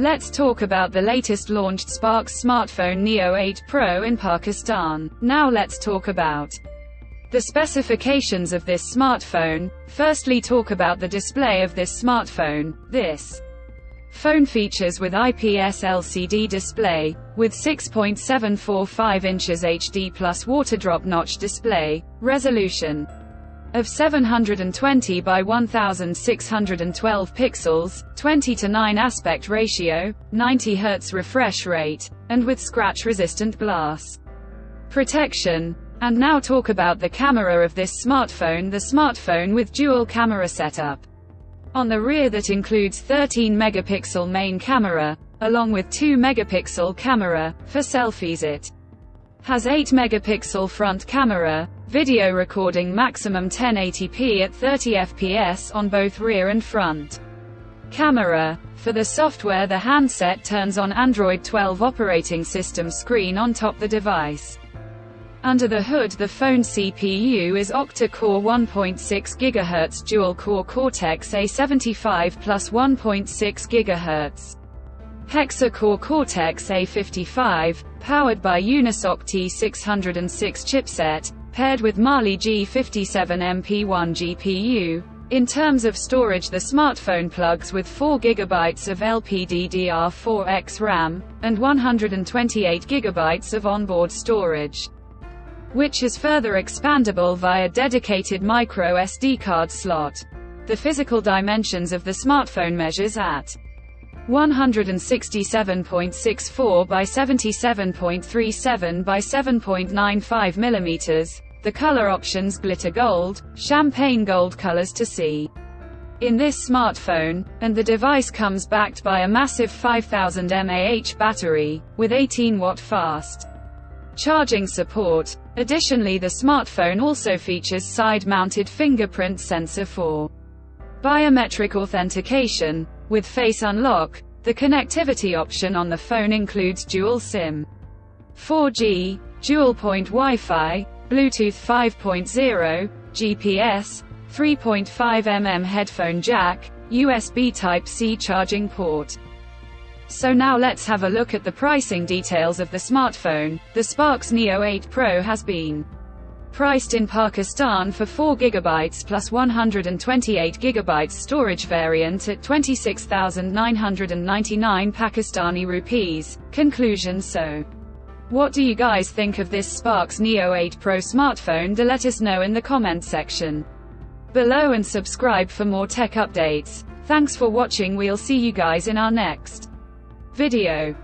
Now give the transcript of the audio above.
Let's talk about the latest launched SPARX smartphone Neo 8 Pro in Pakistan. Now let's talk about the specifications of this smartphone. Firstly, talk about the display of this smartphone. This phone features with IPS LCD display, with 6.745 inches HD plus waterdrop notch display, resolution of 720 by 1612 pixels, 20:9 aspect ratio, 90 Hz refresh rate, and with scratch-resistant glass protection. And now talk about the camera of this smartphone. The smartphone with dual camera setup on the rear that includes 13 megapixel main camera, along with 2 megapixel camera for selfies. It has 8 megapixel front camera, video recording maximum 1080p at 30 fps on both rear and front camera. For the software, the handset turns on Android 12 operating system screen on top the device. Under the hood, the phone CPU is octa-core 1.6 GHz dual-core Cortex-A75 plus 1.6 GHz hexa-core Cortex-A55, powered by Unisoc T606 chipset, paired with Mali G57MP1 GPU. In terms of storage, the smartphone plugs with 4 GB of LPDDR4X RAM, and 128 GB of onboard storage, which is further expandable via dedicated micro SD card slot. The physical dimensions of the smartphone measures at 167.64 by 77.37 by 7.95 mm. The color options: glitter gold, champagne gold colors to see in this smartphone, and the device comes backed by a massive 5000 mAh battery, with 18-watt fast charging support. Additionally, the smartphone also features side-mounted fingerprint sensor for biometric authentication, with face unlock. The connectivity option on the phone includes dual SIM, 4G, dual-point Wi-Fi, Bluetooth 5.0, GPS, 3.5 mm headphone jack, USB Type-C charging port. So now let's have a look at the pricing details of the smartphone. The SPARX Neo 8 Pro has been priced in Pakistan for 4 GB plus 128 GB storage variant at 26,999 Pakistani rupees. Conclusion: so what do you guys think of this SPARX Neo 8 Pro smartphone? Do let us know in the comment section below and subscribe for more tech updates. Thanks for watching. We'll see you guys in our next video.